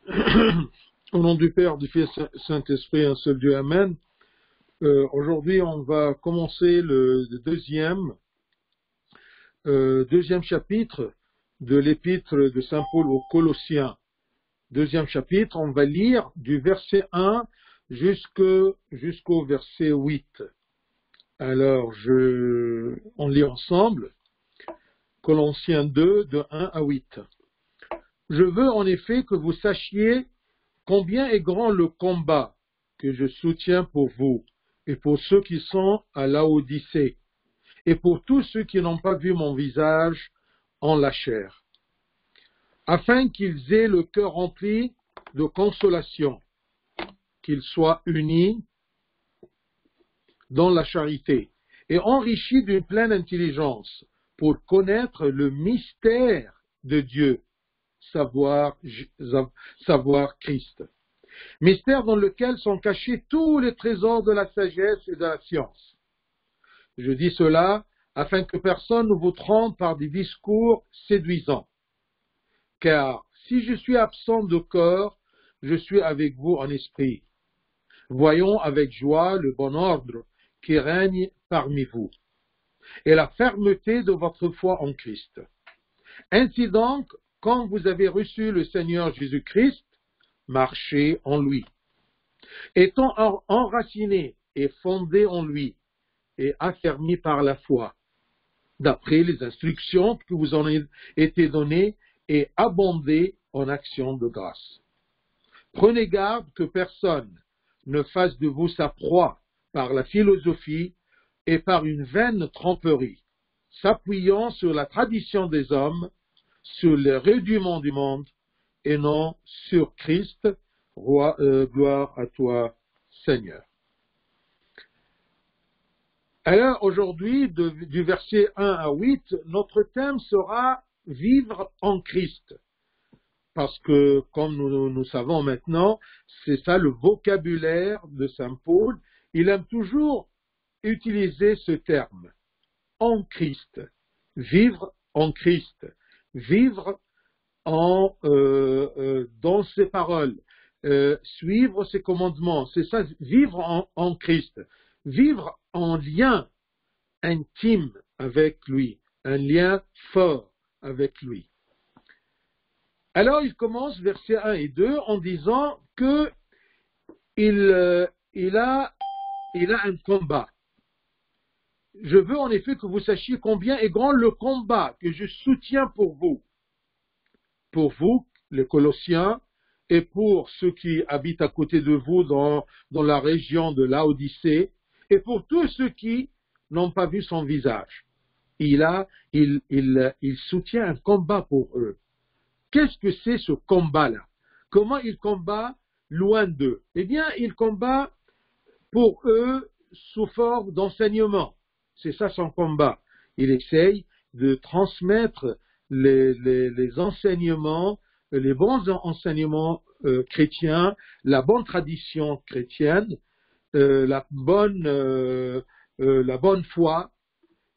Au nom du Père, du Fils, Saint-Esprit, un seul Dieu, Amen. Aujourd'hui, on va commencer le deuxième chapitre de l'épître de Saint Paul aux Colossiens. Deuxième chapitre, on va lire du verset 1 jusqu'au verset 8. Alors, on lit ensemble Colossiens 2, de 1 à 8. Je veux en effet que vous sachiez combien est grand le combat que je soutiens pour vous et pour ceux qui sont à Laodicée et pour tous ceux qui n'ont pas vu mon visage en la chair, afin qu'ils aient le cœur rempli de consolation, qu'ils soient unis dans la charité et enrichis d'une pleine intelligence pour connaître le mystère de Dieu, savoir Christ. Mystère dans lequel sont cachés tous les trésors de la sagesse et de la science. Je dis cela afin que personne ne vous trompe par des discours séduisants. Car si je suis absent de corps, je suis avec vous en esprit. Voyons avec joie le bon ordre qui règne parmi vous et la fermeté de votre foi en Christ. Ainsi donc, quand vous avez reçu le Seigneur Jésus-Christ, marchez en lui, étant enracinés et fondés en lui et affermis par la foi, d'après les instructions qui vous ont été données et abondez en actions de grâce. Prenez garde que personne ne fasse de vous sa proie par la philosophie et par une vaine tromperie, s'appuyant sur la tradition des hommes, sur le rudiment du monde, et non sur Christ. Gloire à toi, Seigneur. Alors, aujourd'hui, du verset 1 à 8, notre thème sera « Vivre en Christ ». Parce que, comme nous savons maintenant, c'est ça le vocabulaire de Saint Paul. Il aime toujours utiliser ce terme. En Christ. Vivre en Christ. Vivre dans ses paroles. Suivre ses commandements. C'est ça, vivre en Christ. Vivre en lien intime avec lui. Un lien fort avec lui. Alors, il commence, versets 1 et 2, en disant que il a un combat. Je veux en effet que vous sachiez combien est grand le combat que je soutiens pour vous, les Colossiens, et pour ceux qui habitent à côté de vous dans la région de Laodicée, et pour tous ceux qui n'ont pas vu son visage. Il soutient un combat pour eux. Qu'est-ce que c'est ce combat-là? Comment il combat loin d'eux? Eh bien, il combat pour eux sous forme d'enseignement. C'est ça son combat. Il essaye de transmettre les enseignements, les bons enseignements chrétiens, la bonne tradition chrétienne, la bonne foi.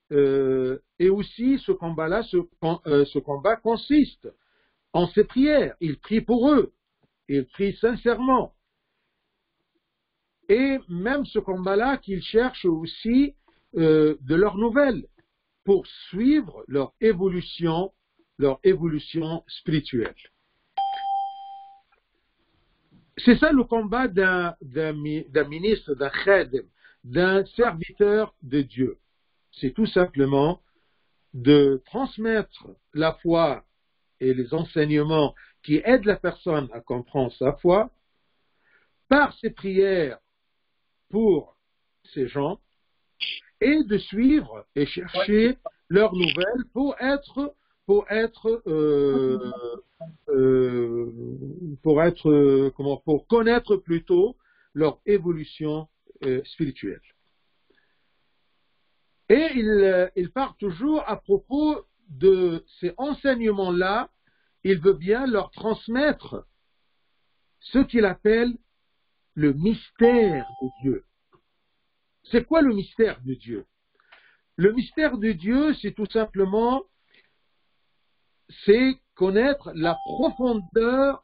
Et aussi, ce combat-là, ce combat consiste en ses prières. Il prie pour eux. Il prie sincèrement. Et même ce combat-là qu'il cherche aussi de leurs nouvelles pour suivre leur évolution spirituelle. C'est ça le combat d'un ministre, d'un chedem, d'un serviteur de Dieu. C'est tout simplement de transmettre la foi et les enseignements qui aident la personne à comprendre sa foi par ses prières pour ces gens et de suivre et chercher leurs nouvelles pour connaître plutôt leur évolution spirituelle. Et il part toujours à propos de ces enseignements-là, il veut bien leur transmettre ce qu'il appelle le mystère de Dieu. C'est quoi le mystère de Dieu? Le mystère de Dieu, c'est tout simplement, c'est connaître la profondeur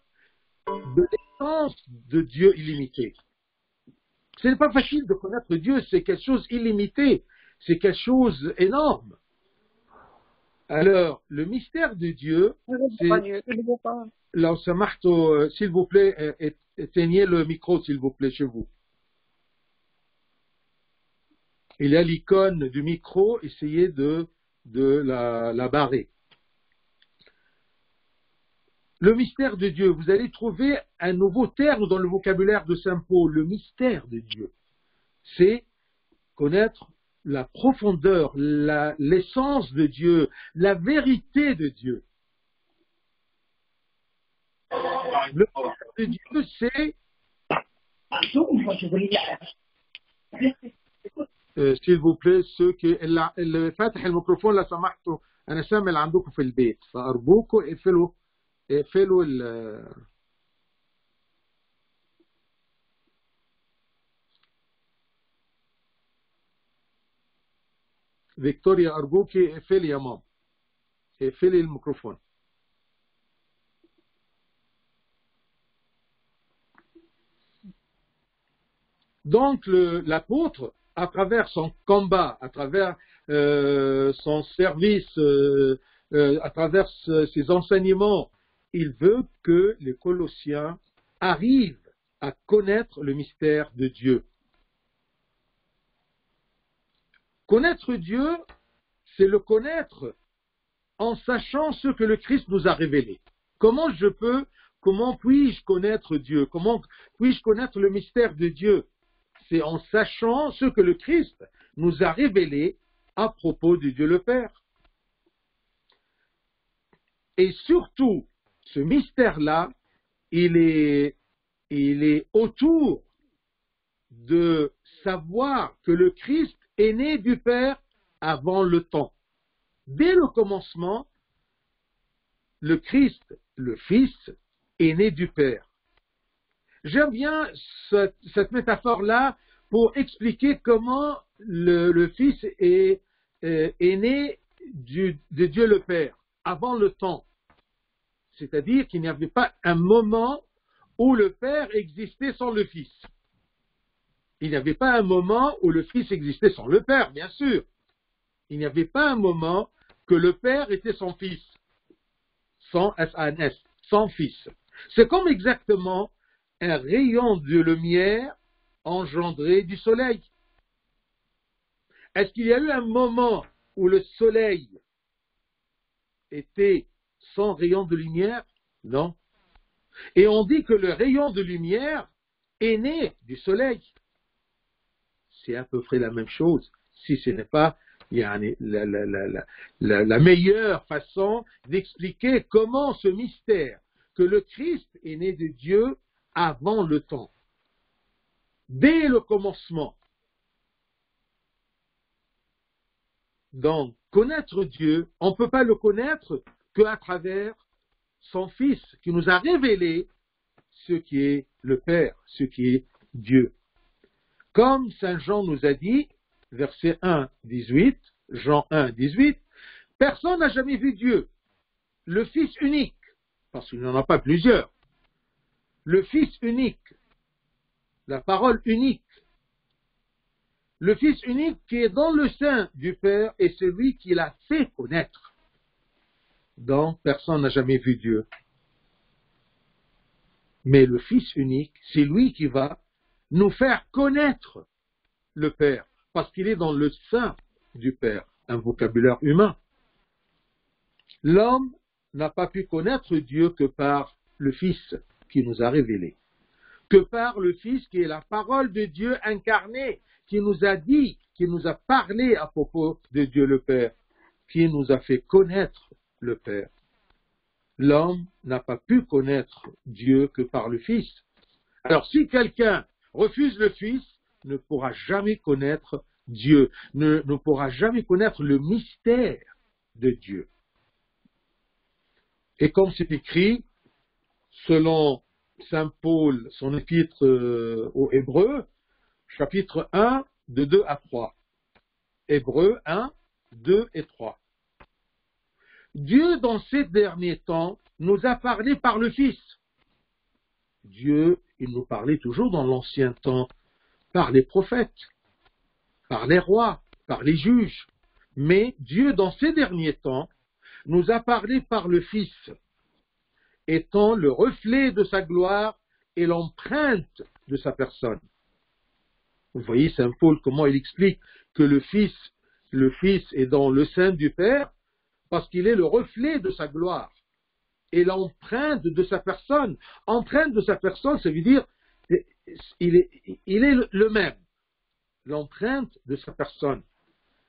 de l'essence de Dieu illimité. Ce n'est pas facile de connaître Dieu, c'est quelque chose illimité, c'est quelque chose énorme. Alors, le mystère de Dieu, c'est... Là, s'il vous plaît, éteignez le micro, s'il vous plaît, chez vous. Il y a l'icône du micro, essayez de la barrer. Le mystère de Dieu, vous allez trouver un nouveau terme dans le vocabulaire de Saint Paul, le mystère de Dieu. C'est connaître la profondeur, l'essence de Dieu, la vérité de Dieu. Le mystère de Dieu, c'est... s'il vous plaît, ceux qui... اللي فاتح الميكروفون لو سمحتوا أنا سامع اللي عندكم في البيت فأرجوكم اقفلوا فيكتوريا أرجوكي اقفلي يا ماما اقفلي الميكروفون. Donc l'apôtre, à travers son combat, à travers son service, à travers ses enseignements, il veut que les Colossiens arrivent à connaître le mystère de Dieu. Connaître Dieu, c'est le connaître en sachant ce que le Christ nous a révélé. Comment puis-je connaître Dieu? Comment puis-je connaître le mystère de Dieu? C'est en sachant ce que le Christ nous a révélé à propos de Dieu le Père. Et surtout, ce mystère-là, il est autour de savoir que le Christ est né du Père avant le temps. Dès le commencement, le Christ, le Fils, est né du Père. J'aime bien cette métaphore-là pour expliquer comment le Fils est né de Dieu le Père, avant le temps. C'est-à-dire qu'il n'y avait pas un moment où le Père existait sans le Fils. Il n'y avait pas un moment où le Fils existait sans le Père, bien sûr. Il n'y avait pas un moment que le Père était son Fils, sans S-A-N-S, sans Fils. C'est comme exactement un rayon de lumière engendré du soleil. Est-ce qu'il y a eu un moment où le soleil était sans rayon de lumière? Non. Et on dit que le rayon de lumière est né du soleil. C'est à peu près la même chose, si ce n'est pas la meilleure façon d'expliquer comment ce mystère, que le Christ est né de Dieu avant le temps, dès le commencement. Donc, connaître Dieu, on ne peut pas le connaître qu'à travers son Fils, qui nous a révélé ce qui est le Père, ce qui est Dieu. Comme Saint Jean nous a dit, verset 1, 18, Jean 1, 18, personne n'a jamais vu Dieu, le Fils unique, parce qu'il n'y en a pas plusieurs, le Fils unique, la parole unique, le Fils unique qui est dans le sein du Père et celui qui l'a fait connaître. Donc, personne n'a jamais vu Dieu. Mais le Fils unique, c'est lui qui va nous faire connaître le Père, parce qu'il est dans le sein du Père, un vocabulaire humain. L'homme n'a pas pu connaître Dieu que par le Fils qui nous a révélé, que par le Fils qui est la parole de Dieu incarnée, qui nous a dit, qui nous a parlé à propos de Dieu le Père, qui nous a fait connaître le Père. L'homme n'a pas pu connaître Dieu que par le Fils. Alors si quelqu'un refuse le Fils, ne pourra jamais connaître Dieu, ne pourra jamais connaître le mystère de Dieu. Et comme c'est écrit, selon Saint Paul, son épître aux Hébreux, chapitre 1, de 2 à 3. Hébreux 1, 2 et 3. Dieu, dans ces derniers temps, nous a parlé par le Fils. Dieu, il nous parlait toujours dans l'ancien temps par les prophètes, par les rois, par les juges. Mais Dieu, dans ces derniers temps, nous a parlé par le Fils, étant le reflet de sa gloire et l'empreinte de sa personne. Vous voyez Saint Paul, comment il explique que le Fils est dans le sein du Père, parce qu'il est le reflet de sa gloire et l'empreinte de sa personne. Empreinte de sa personne, ça veut dire il est le même. L'empreinte de sa personne.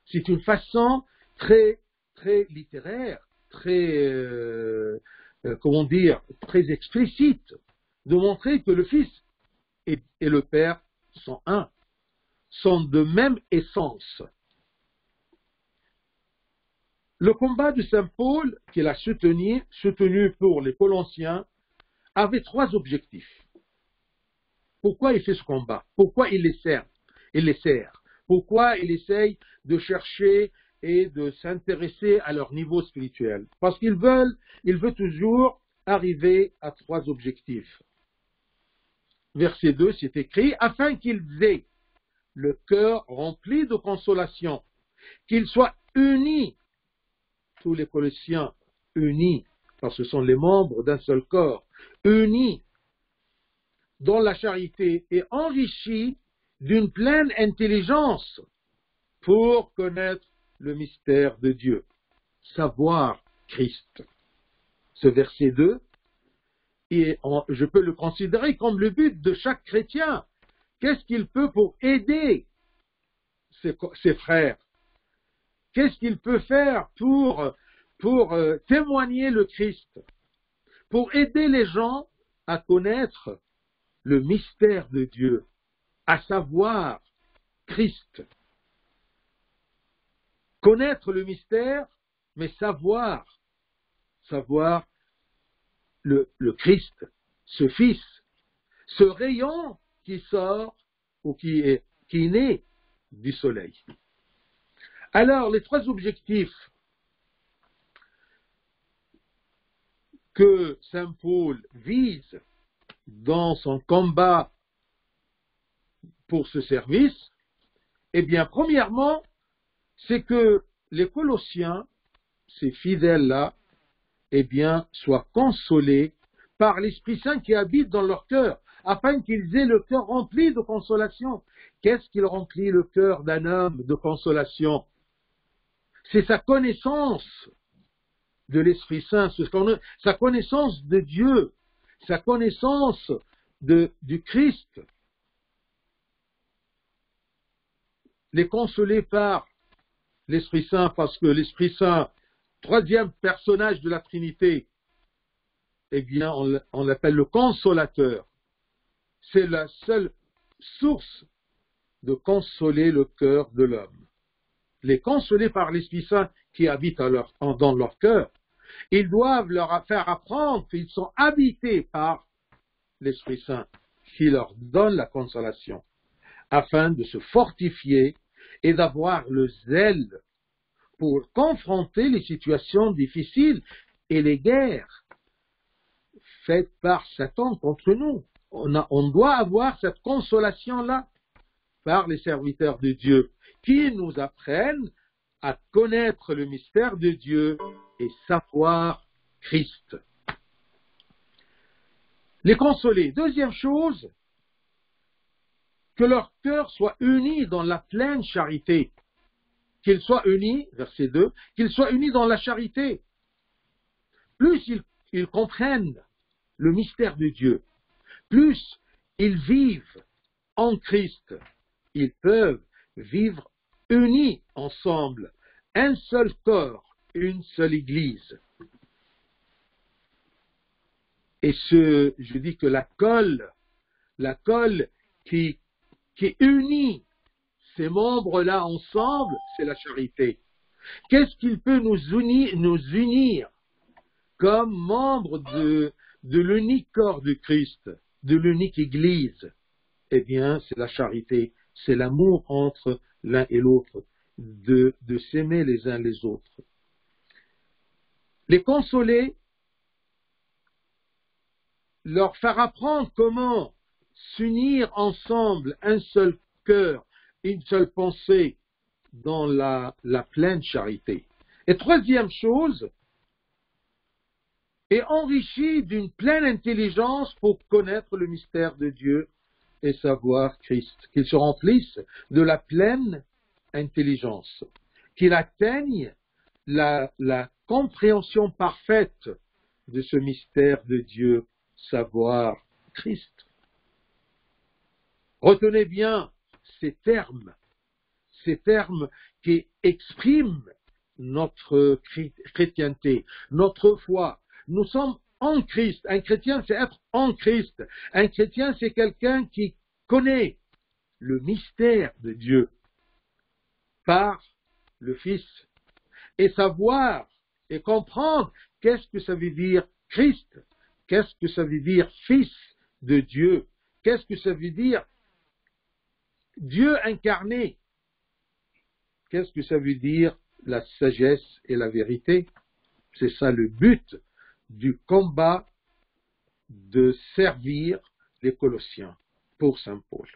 C'est une façon très, très littéraire, très, très explicite de montrer que le Fils et le Père sont un, sont de même essence. Le combat de Saint Paul, qu'il a soutenu pour les Colossiens, avait trois objectifs. Pourquoi il fait ce combat? Pourquoi il les sert? Pourquoi il essaye de chercher et de s'intéresser à leur niveau spirituel? Parce qu'il veut toujours arriver à trois objectifs. Verset 2, c'est écrit, afin qu'ils aient le cœur rempli de consolation, qu'ils soient unis, tous les Colossiens unis, parce que ce sont les membres d'un seul corps, unis dans la charité et enrichis d'une pleine intelligence pour connaître le mystère de Dieu, savoir Christ. Ce verset 2, et je peux le considérer comme le but de chaque chrétien. Qu'est-ce qu'il peut pour aider ses frères? Qu'est-ce qu'il peut faire pour témoigner le Christ? Pour aider les gens à connaître le mystère de Dieu, à savoir Christ. Connaître le mystère, mais savoir le Christ, ce Fils, ce rayon qui sort ou qui est né du soleil. Alors, les trois objectifs que Saint Paul vise dans son combat pour ce service, eh bien, premièrement, c'est que les Colossiens, ces fidèles-là, eh bien, soient consolés par l'Esprit Saint qui habite dans leur cœur, afin qu'ils aient le cœur rempli de consolation. Qu'est-ce qui remplit le cœur d'un homme de consolation? C'est sa connaissance de l'Esprit Saint, sa connaissance de Dieu, sa connaissance du Christ. Les consoler par l'Esprit Saint, parce que l'Esprit Saint, troisième personnage de la Trinité, eh bien, on l'appelle le consolateur. C'est la seule source de consoler le cœur de l'homme. Les consoler par l'Esprit Saint qui habite dans leur cœur. Ils doivent leur faire apprendre qu'ils sont habités par l'Esprit Saint qui leur donne la consolation, afin de se fortifier et d'avoir le zèle pour confronter les situations difficiles et les guerres faites par Satan contre nous. On doit avoir cette consolation-là par les serviteurs de Dieu qui nous apprennent à connaître le mystère de Dieu et savoir Christ. Les consoler. Deuxième chose, que leur cœur soit uni dans la pleine charité. Qu'ils soient unis, verset 2, qu'ils soient unis dans la charité. Plus ils comprennent le mystère de Dieu, plus ils vivent en Christ, ils peuvent vivre unis ensemble, un seul corps, une seule Église. Et je dis que la colle qui unit ces membres-là ensemble, c'est la charité. Qu'est-ce qu'il peut nous unir comme membres de l'unique corps du Christ, de l'unique Église? Eh bien, c'est la charité, c'est l'amour entre l'un et l'autre, de s'aimer les uns les autres. Les consoler leur faire apprendre comment s'unir ensemble, un seul cœur, une seule pensée, dans la pleine charité. Et troisième chose, est enrichi d'une pleine intelligence pour connaître le mystère de Dieu et savoir Christ, qu'ils se remplissent de la pleine intelligence, qu'ils atteignent la compréhension parfaite de ce mystère de Dieu, savoir Christ. Retenez bien ces termes qui expriment notre chrétienté, notre foi. Nous sommes en Christ. Un chrétien, c'est être en Christ. Un chrétien, c'est quelqu'un qui connaît le mystère de Dieu par le Fils et savoir et comprendre qu'est-ce que ça veut dire Christ, qu'est-ce que ça veut dire Fils de Dieu, qu'est-ce que ça veut dire Dieu incarné, qu'est-ce que ça veut dire la sagesse et la vérité. C'est ça le but du combat de servir les Colossiens pour Saint Paul.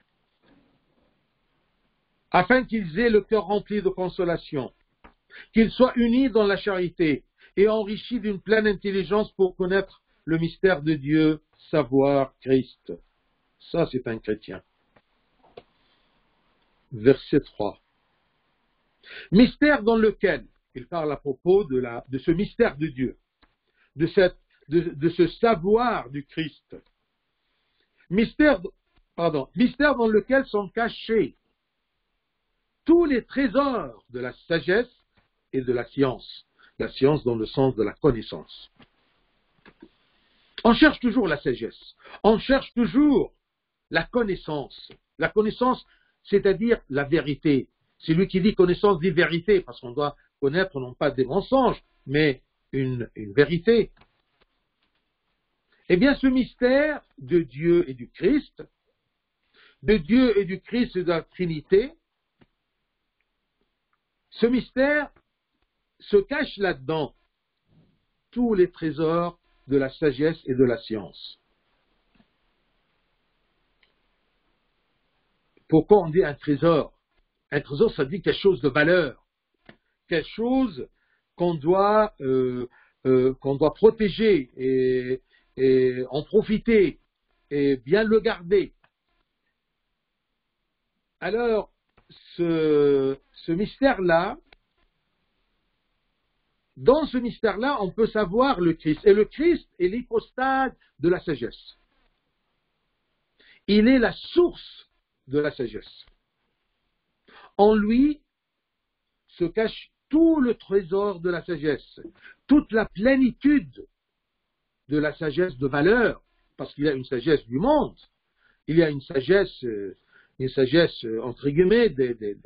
Afin qu'ils aient le cœur rempli de consolation, qu'ils soient unis dans la charité et enrichis d'une pleine intelligence pour connaître le mystère de Dieu, savoir Christ. Ça, c'est un chrétien. Verset 3. Mystère dans lequel, il parle à propos de ce mystère de Dieu, de ce savoir du Christ. Mystère dans lequel sont cachés tous les trésors de la sagesse et de la science dans le sens de la connaissance. On cherche toujours la sagesse, on cherche toujours la connaissance, c'est-à-dire la vérité. C'est lui qui dit connaissance dit vérité, parce qu'on doit connaître non pas des mensonges, mais une vérité. Eh bien, ce mystère de Dieu et du Christ, et de la Trinité, ce mystère se cache là-dedans tous les trésors de la sagesse et de la science. Pourquoi on dit un trésor? Un trésor, ça dit quelque chose de valeur, quelque chose qu'on doit protéger et en profiter et bien le garder. Alors, ce mystère-là, dans ce mystère-là, on peut savoir le Christ. Et le Christ est l'hypostase de la sagesse. Il est la source de la sagesse. En lui se cache tout le trésor de la sagesse, toute la plénitude de la sagesse de valeur, parce qu'il y a une sagesse du monde, il y a une sagesse entre guillemets, des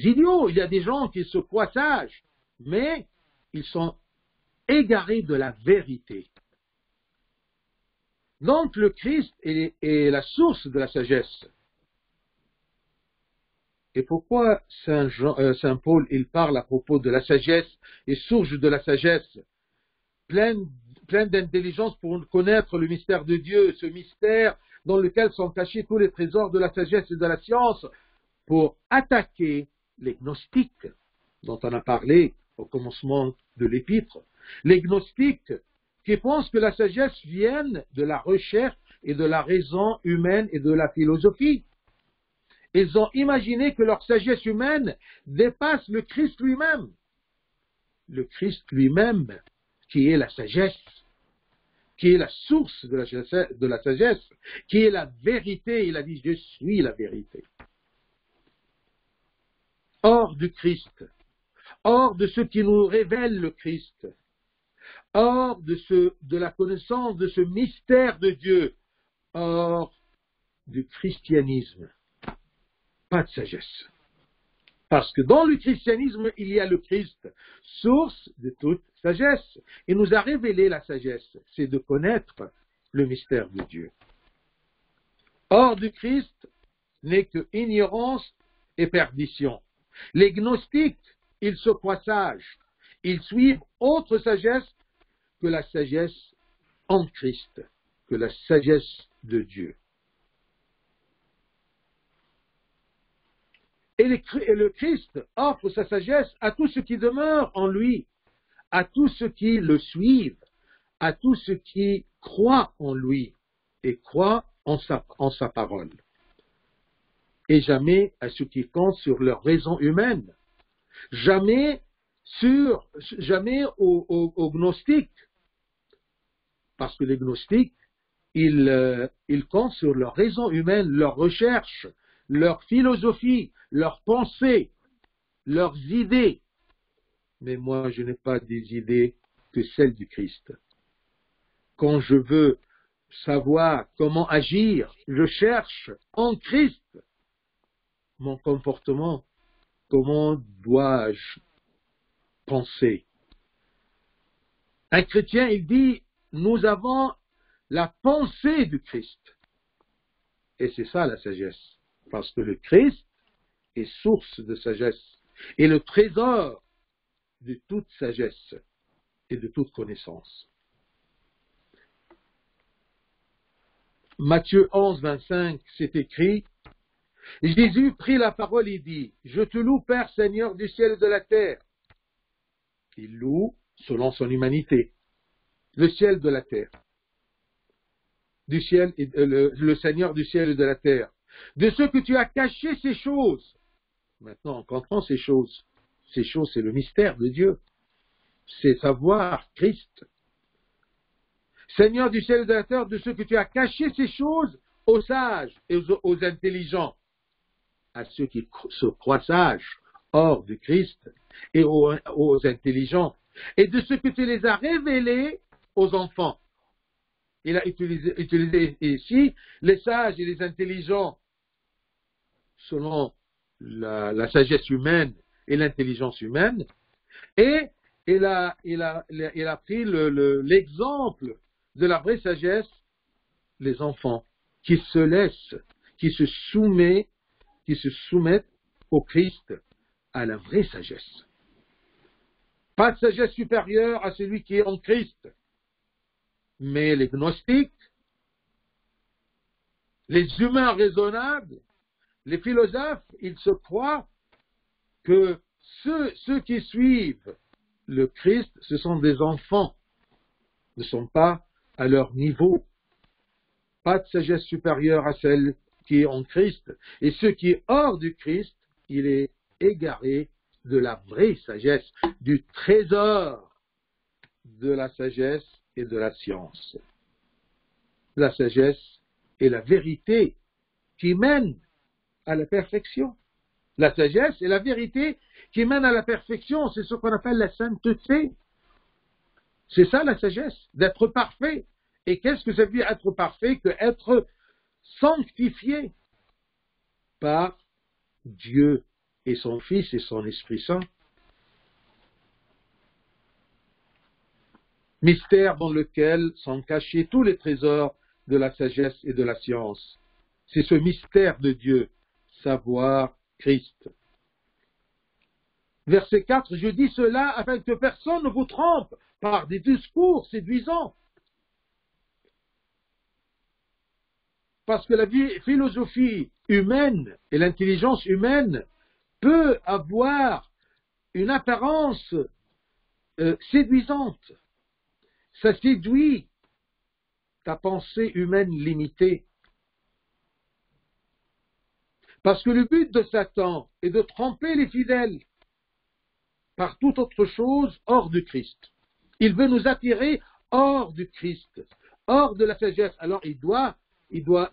idiots, il y a des gens qui se croient sages, mais ils sont égarés de la vérité. Donc le Christ est la source de la sagesse. Et pourquoi Saint Paul, il parle à propos de la sagesse et source de la sagesse, pleine d'intelligence pour connaître le mystère de Dieu, ce mystère dans lequel sont cachés tous les trésors de la sagesse et de la science, pour attaquer les gnostiques, dont on a parlé au commencement de l'épître. Les gnostiques qui pensent que la sagesse vienne de la recherche et de la raison humaine et de la philosophie. Ils ont imaginé que leur sagesse humaine dépasse le Christ lui-même. Le Christ lui-même, qui est la sagesse, qui est la source de la sagesse, qui est la vérité. Il a dit, je suis la vérité. Hors du Christ, hors de ce qui nous révèle le Christ, hors de la connaissance de ce mystère de Dieu, hors du christianisme. Pas de sagesse. Parce que dans le christianisme, il y a le Christ, source de toute sagesse. Il nous a révélé la sagesse, c'est de connaître le mystère de Dieu. Hors du Christ n'est que ignorance et perdition. Les gnostiques, ils se croient sages. Ils suivent autre sagesse que la sagesse en Christ que la sagesse de Dieu. Et le Christ offre sa sagesse à tous ceux qui demeurent en lui, à tous ceux qui le suivent, à tous ceux qui croient en lui et croient en sa parole. Et jamais à ceux qui comptent sur leur raison humaine, jamais aux gnostiques, parce que les gnostiques, ils comptent sur leur raison humaine, leur recherche, leur philosophie, leurs pensées, leurs idées. Mais moi, je n'ai pas des idées que celles du Christ. Quand je veux savoir comment agir, je cherche en Christ mon comportement. Comment dois-je penser? Un chrétien, il dit, nous avons la pensée du Christ. Et c'est ça la sagesse. Parce que le Christ est source de sagesse et le trésor de toute sagesse et de toute connaissance. Matthieu 11, 25, c'est écrit, Jésus prit la parole et dit, je te loue, Père, Seigneur du ciel et de la terre. Il loue, selon son humanité, le ciel de la terre, du ciel et, le Seigneur du ciel et de la terre, de ce que tu as caché ces choses. Maintenant, on comprend ces choses. Ces choses, c'est le mystère de Dieu. C'est savoir Christ. Seigneur du ciel et de la terre, de ce que tu as caché ces choses aux sages et aux intelligents, à ceux qui se croient sages hors du Christ et aux intelligents, et de ce que tu les as révélés aux enfants. Il a utilisé ici les sages et les intelligents selon la sagesse humaine et l'intelligence humaine, et il a pris l'exemple de la vraie sagesse, les enfants, qui se laissent, qui se soumettent au Christ, à la vraie sagesse. Pas de sagesse supérieure à celui qui est en Christ. Mais les gnostiques, les humains raisonnables, les philosophes, ils se croient que ceux qui suivent le Christ, ce sont des enfants, ne sont pas à leur niveau. Pas de sagesse supérieure à celle qui est en Christ. Et ce qui est hors du Christ, il est égaré de la vraie sagesse, du trésor de la sagesse et de la science. La sagesse est la vérité qui mène à la perfection. La sagesse est la vérité qui mène à la perfection. C'est ce qu'on appelle la sainteté. C'est ça la sagesse, d'être parfait. Et qu'est-ce que ça veut dire être parfait que être sanctifié par Dieu et son Fils et son Esprit Saint? Mystère dans lequel sont cachés tous les trésors de la sagesse et de la science. C'est ce mystère de Dieu, savoir Christ. Verset 4, je dis cela afin que personne ne vous trompe par des discours séduisants. Parce que la philosophie humaine et l'intelligence humaine peut avoir une apparence séduisante. Ça séduit ta pensée humaine limitée. Parce que le but de Satan est de tromper les fidèles par toute autre chose hors du Christ. Il veut nous attirer hors du Christ, hors de la sagesse. Alors il doit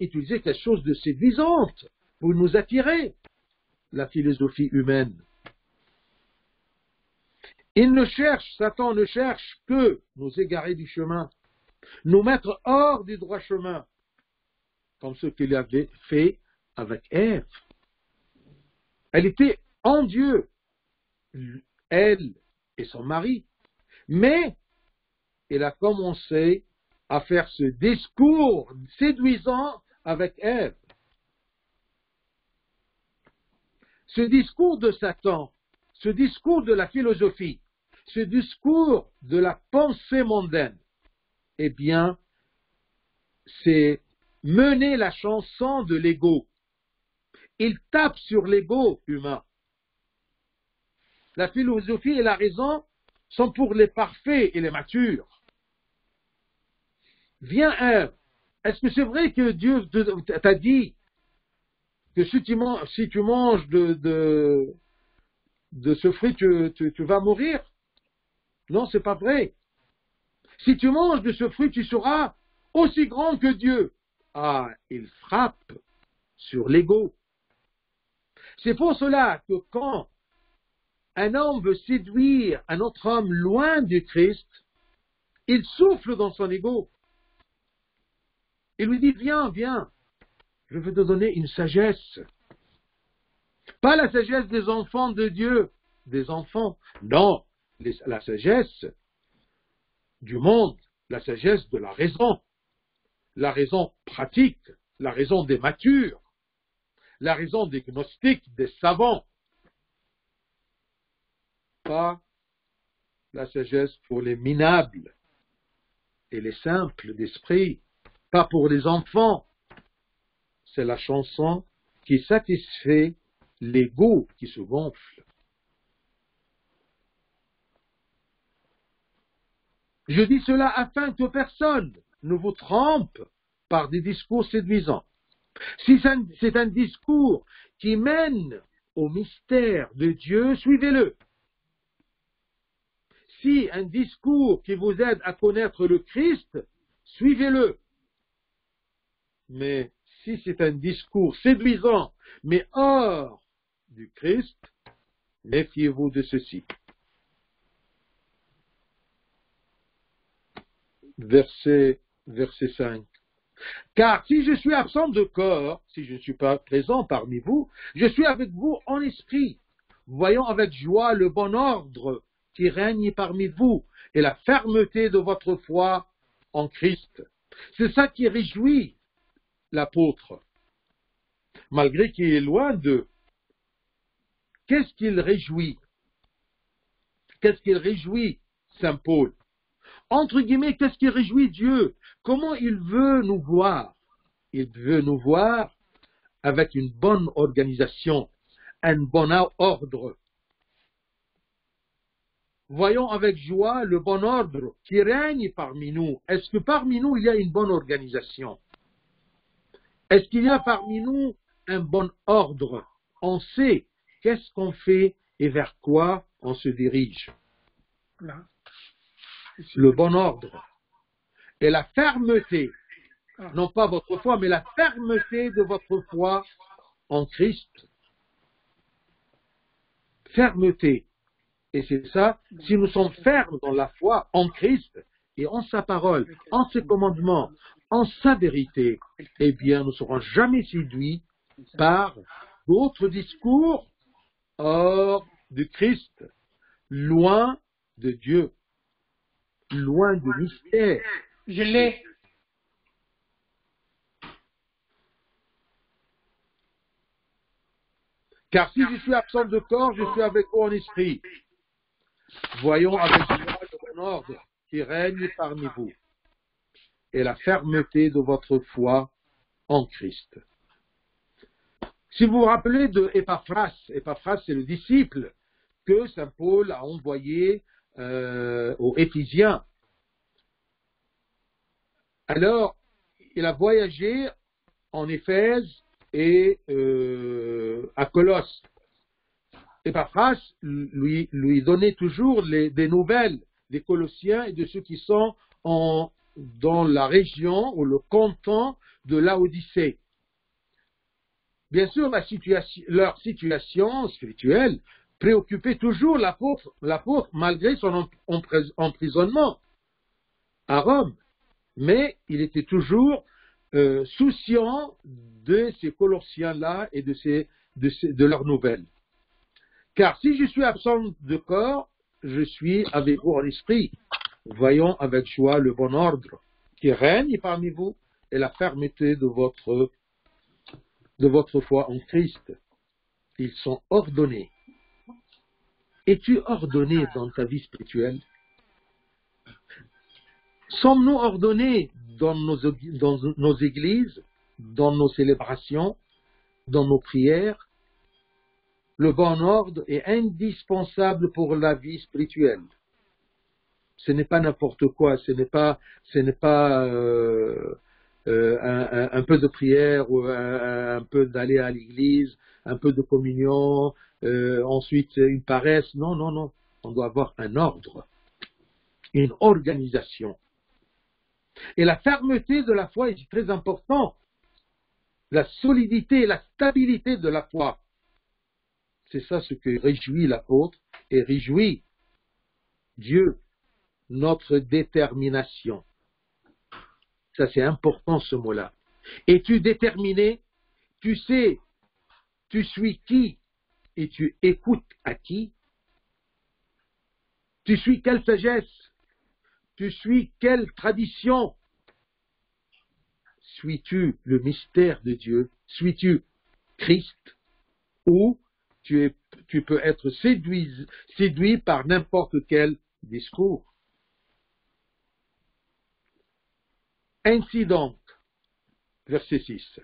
utiliser quelque chose de séduisante pour nous attirer, la philosophie humaine. Satan ne cherche que nous égarer du chemin, nous mettre hors du droit chemin, comme ce qu'il avait fait avec Ève. Elle était en Dieu, elle et son mari, mais elle a commencé à faire ce discours séduisant avec Ève. Ce discours de Satan, ce discours de la philosophie, ce discours de la pensée mondaine eh bien, c'est mener la chanson de l'ego. Il tape sur l'ego humain. La philosophie et la raison sont pour les parfaits et les matures. Viens, Ève. Est-ce que c'est vrai que Dieu t'a dit que si tu manges de ce fruit, tu vas mourir? Non, c'est pas vrai. Si tu manges de ce fruit, tu seras aussi grand que Dieu. Ah, il frappe sur l'ego. C'est pour cela que quand un homme veut séduire un autre homme loin du Christ, il souffle dans son ego. Il lui dit, viens, viens, je vais te donner une sagesse. Pas la sagesse des enfants de Dieu, des enfants. Non, la sagesse du monde, la sagesse de la raison pratique, la raison des matures, la raison des gnostiques, des savants. Pas la sagesse pour les minables et les simples d'esprit, pas pour les enfants. C'est la chanson qui satisfait l'ego qui se gonfle. Je dis cela afin que personne ne vous trompe par des discours séduisants. Si c'est un discours qui mène au mystère de Dieu, suivez-le. Si un discours qui vous aide à connaître le Christ, suivez-le. Mais si c'est un discours séduisant, mais hors du Christ, méfiez-vous de ceci. Verset 5. Car si je suis absent de corps, si je ne suis pas présent parmi vous, je suis avec vous en esprit, voyant avec joie le bon ordre qui règne parmi vous et la fermeté de votre foi en Christ. C'est ça qui réjouit l'apôtre, malgré qu'il est loin d'eux. Qu'est-ce qu'il réjouit? Qu'est-ce qu'il réjouit Saint Paul? Entre guillemets, qu'est-ce qui réjouit Dieu? Comment il veut nous voir? Il veut nous voir avec une bonne organisation, un bon ordre. Voyons avec joie le bon ordre qui règne parmi nous. Est-ce que parmi nous, il y a une bonne organisation? Est-ce qu'il y a parmi nous un bon ordre? On sait qu'est-ce qu'on fait et vers quoi on se dirige. Le bon ordre et la fermeté, non pas votre foi, mais la fermeté de votre foi en Christ. Fermeté. Et c'est ça, si nous sommes fermes dans la foi en Christ et en sa parole, en ses commandements, en sa vérité, eh bien, nous ne serons jamais séduits par d'autres discours hors du Christ, loin de Dieu, loin du mystère. Je l'ai. Car si je suis absent de corps, je suis avec vous en esprit. Voyons avec joie le bon ordre qui règne parmi vous et la fermeté de votre foi en Christ. Si vous vous rappelez de Épaphras, Épaphras c'est le disciple que saint Paul a envoyé aux Éphésiens. Alors, il a voyagé en Éphèse et à Colosse. Épaphras lui donnait toujours des nouvelles des Colossiens et de ceux qui sont dans la région ou le canton de Laodicée. Bien sûr, leur situation spirituelle préoccupait toujours l'apôtre malgré son emprisonnement à Rome. Mais il était toujours souciant de ces Colossiens-là et de leurs nouvelles. Car si je suis absent de corps, je suis avec vous en esprit. Voyons avec joie le bon ordre qui règne parmi vous et la fermeté de votre foi en Christ. Ils sont ordonnés. Es-tu ordonné dans ta vie spirituelle? Sommes-nous ordonnés dans nos églises, dans nos célébrations, dans nos prières? Le bon ordre est indispensable pour la vie spirituelle. Ce n'est pas n'importe quoi, ce n'est pas un peu de prière ou un peu d'aller à l'église, un peu de communion, ensuite une paresse. Non, non, non. On doit avoir un ordre, une organisation. Et la fermeté de la foi est très importante. La solidité, la stabilité de la foi. C'est ça ce que réjouit l'apôtre et réjouit Dieu, notre détermination. Ça c'est important ce mot-là. Es-tu déterminé? Tu sais, tu suis qui et tu écoutes à qui? Tu suis quelle sagesse? Tu suis quelle tradition? Suis-tu le mystère de Dieu? Suis-tu Christ? Ou tu peux être séduit par n'importe quel discours? Ainsi donc, verset 6.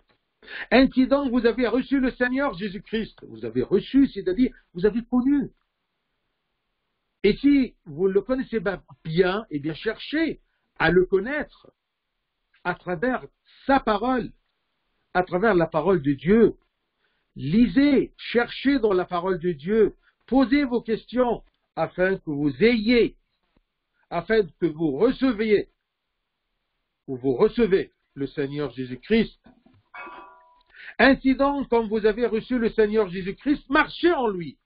Ainsi donc, vous avez reçu le Seigneur Jésus-Christ. Vous avez reçu, c'est-à-dire, vous avez connu. Et si vous le connaissez bien, eh bien, cherchez à le connaître à travers sa parole, à travers la parole de Dieu. Lisez, cherchez dans la parole de Dieu, posez vos questions afin que vous ayez, afin que vous receviez, ou vous recevez le Seigneur Jésus-Christ. Ainsi donc, comme vous avez reçu le Seigneur Jésus-Christ, marchez en lui.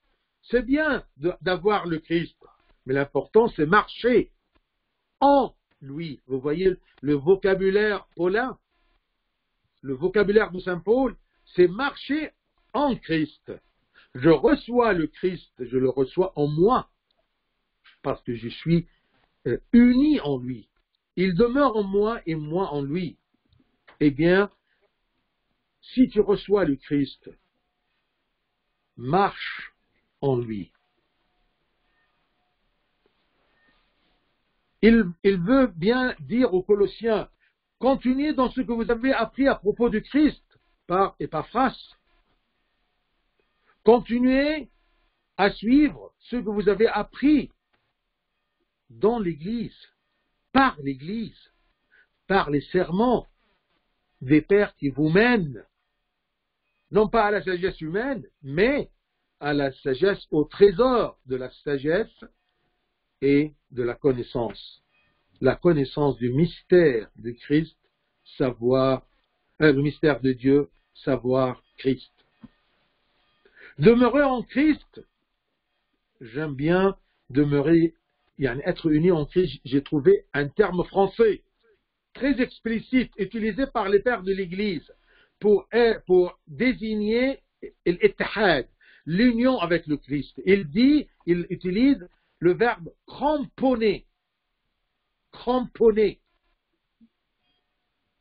C'est bien d'avoir le Christ, mais l'important c'est marcher en lui. Vous voyez le vocabulaire paulin, le vocabulaire de Saint Paul, c'est marcher en Christ. Je reçois le Christ, je le reçois en moi, parce que je suis uni en lui. Il demeure en moi et moi en lui. Eh bien, si tu reçois le Christ, marche en lui. Il veut bien dire aux Colossiens, continuez dans ce que vous avez appris à propos du Christ, par Épaphras. Continuez à suivre ce que vous avez appris dans l'Église, par les sermons des pères qui vous mènent, non pas à la sagesse humaine, mais à la sagesse, au trésor de la sagesse et de la connaissance du mystère de Christ, le mystère de Dieu, savoir Christ. Demeurer en Christ, j'aime bien demeurer, être uni en Christ. J'ai trouvé un terme français très explicite utilisé par les pères de l'Église pour désigner l'ittihad, l'union avec le Christ. Il utilise le verbe cramponner. Cramponner.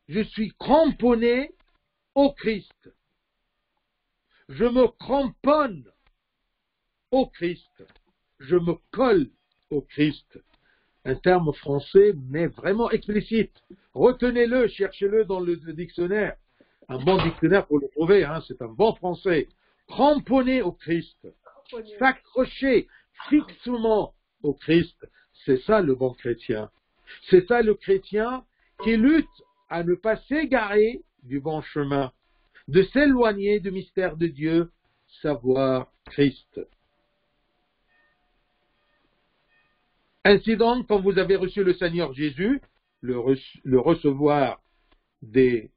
Je suis cramponné au Christ. Je me cramponne au Christ. Je me colle au Christ. Un terme français, mais vraiment explicite. Retenez-le, cherchez-le dans le dictionnaire. Un bon dictionnaire pour le trouver, c'est un bon français. Cramponner au Christ. S'accrocher fixement au Christ. C'est ça le bon chrétien. C'est ça le chrétien qui lutte à ne pas s'égarer du bon chemin, de s'éloigner du mystère de Dieu, savoir Christ. Ainsi donc, quand vous avez reçu le Seigneur Jésus, le recevoir des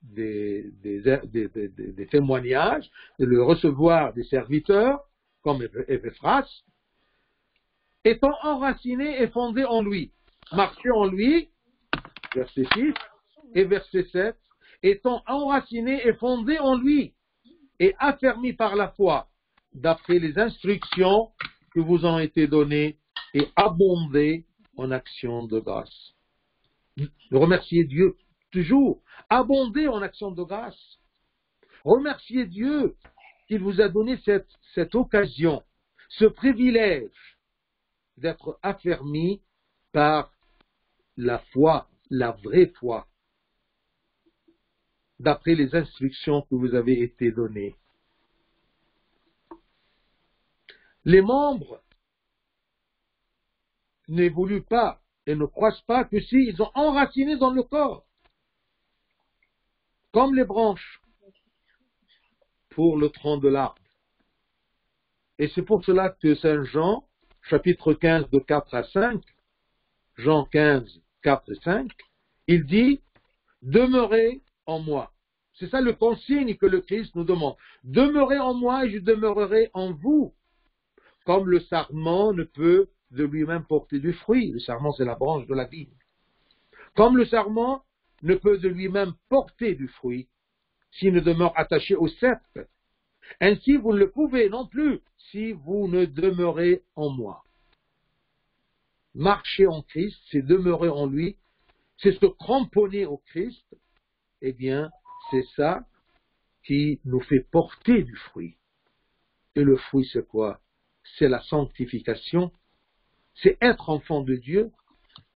témoignages, le recevoir des serviteurs, comme Épaphras, étant enraciné et fondé en lui. Marchez en lui, verset 6 et verset 7, étant enraciné et fondé en lui, et affermi par la foi, d'après les instructions que vous ont été données, et abonder en actions de grâce. Remerciez Dieu toujours, abonder en actions de grâce. Remerciez Dieu qu'il vous a donné cette occasion, ce privilège d'être affermi par la foi, la vraie foi, d'après les instructions que vous avez été données. Les membres n'évoluent pas et ne croissent pas que s'ils ont enraciné dans le corps, comme les branches pour le tronc de l'arbre. Et c'est pour cela que Saint Jean, chapitre 15 de 4 à 5, Jean 15, 4 et 5, il dit « Demeurez en moi ». C'est ça le consigne que le Christ nous demande. « Demeurez en moi et je demeurerai en vous ». Comme le sarment ne peut de lui-même porter du fruit. Le sarment, c'est la branche de la vigne. Comme le sarment ne peut de lui-même porter du fruit s'il ne demeure attaché au cep. Ainsi, vous ne le pouvez non plus si vous ne demeurez en moi. Marcher en Christ, c'est demeurer en lui, c'est se cramponner au Christ. Eh bien, c'est ça qui nous fait porter du fruit. Et le fruit, c'est quoi? C'est la sanctification, c'est être enfant de Dieu,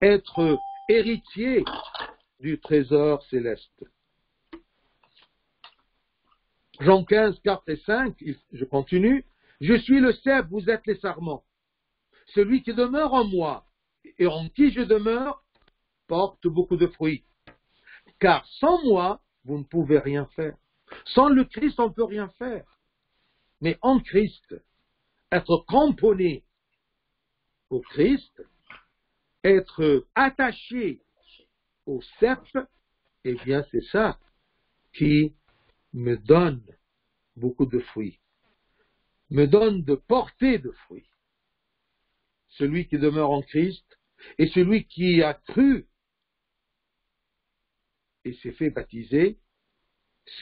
être héritier du trésor céleste. Jean 15, 4 et 5, je continue. Je suis le cep, vous êtes les sarments. Celui qui demeure en moi et en qui je demeure porte beaucoup de fruits. Car sans moi, vous ne pouvez rien faire. Sans le Christ, on ne peut rien faire. Mais en Christ, être cramponné au Christ, être attaché au cep, eh bien c'est ça qui me donne beaucoup de fruits, me donne de porter de fruits. Celui qui demeure en Christ et celui qui a cru et s'est fait baptiser,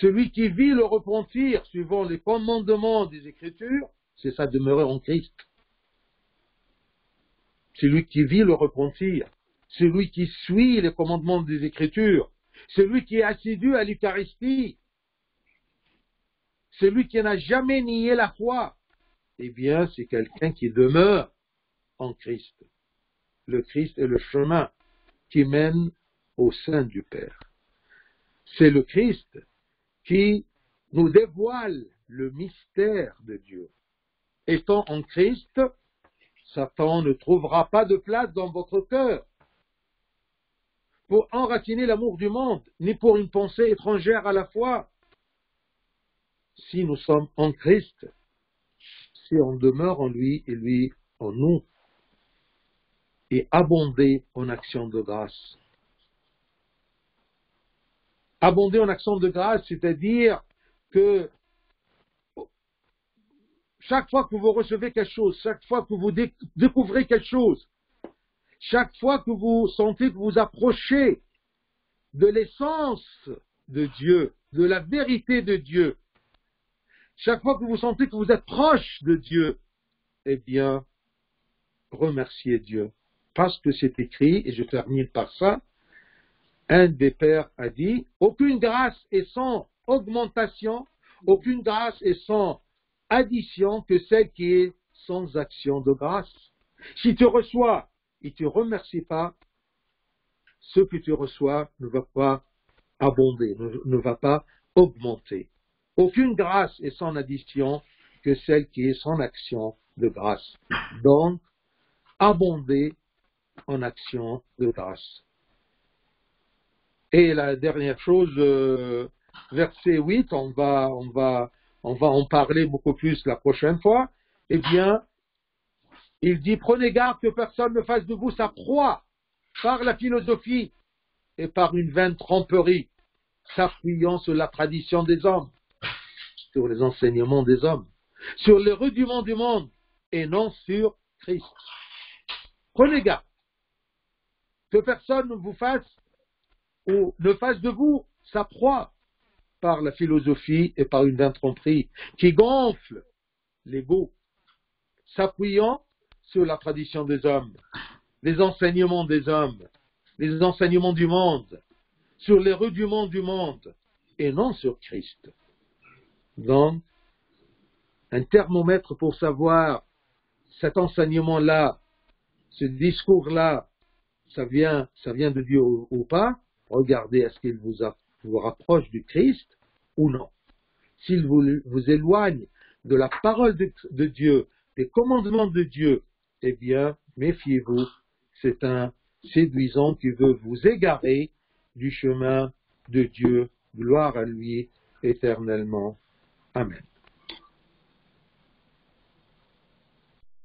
celui qui vit le repentir suivant les commandements des Écritures, c'est ça, demeurer en Christ. Celui qui vit le repentir, celui qui suit les commandements des Écritures, celui qui est assidu à l'Eucharistie, celui qui n'a jamais nié la foi, eh bien, c'est quelqu'un qui demeure en Christ. Le Christ est le chemin qui mène au sein du Père. C'est le Christ qui nous dévoile le mystère de Dieu. Étant en Christ, Satan ne trouvera pas de place dans votre cœur pour enraciner l'amour du monde, ni pour une pensée étrangère à la foi. Si nous sommes en Christ, si on demeure en lui et lui en nous, et abonder en action de grâce. Abonder en action de grâce, c'est-à-dire que chaque fois que vous recevez quelque chose, chaque fois que vous découvrez quelque chose, chaque fois que vous sentez que vous approchez de l'essence de Dieu, de la vérité de Dieu, chaque fois que vous sentez que vous êtes proche de Dieu, eh bien, remerciez Dieu. Parce que c'est écrit, et je termine par ça, un des pères a dit, aucune grâce est sans augmentation, aucune grâce est sans addition que celle qui est sans action de grâce. Si tu reçois et tu ne remercies pas, ce que tu reçois ne va pas abonder, ne va pas augmenter. Aucune grâce est sans addition que celle qui est sans action de grâce. Donc, abonder en action de grâce. Et la dernière chose, verset 8, on va en parler beaucoup plus la prochaine fois. Eh bien, il dit, prenez garde que personne ne fasse de vous sa proie par la philosophie et par une vaine tromperie, s'appuyant sur la tradition des hommes, sur les enseignements des hommes, sur les rudiments du monde et non sur Christ. Prenez garde que personne ne vous fasse ou ne fasse de vous sa proie par la philosophie et par une vaine tromperie qui gonfle l'ego, s'appuyant sur la tradition des hommes, les enseignements des hommes, les enseignements du monde, sur les rudiments du monde et non sur Christ. Donc, un thermomètre pour savoir cet enseignement-là, ce discours-là, ça vient de Dieu ou pas, regardez est-ce qu'il vous rapproche du Christ ou non. S'il vous éloigne de la parole de Dieu, des commandements de Dieu, eh bien, méfiez-vous, c'est un séduisant qui veut vous égarer du chemin de Dieu. Gloire à lui éternellement. Amen.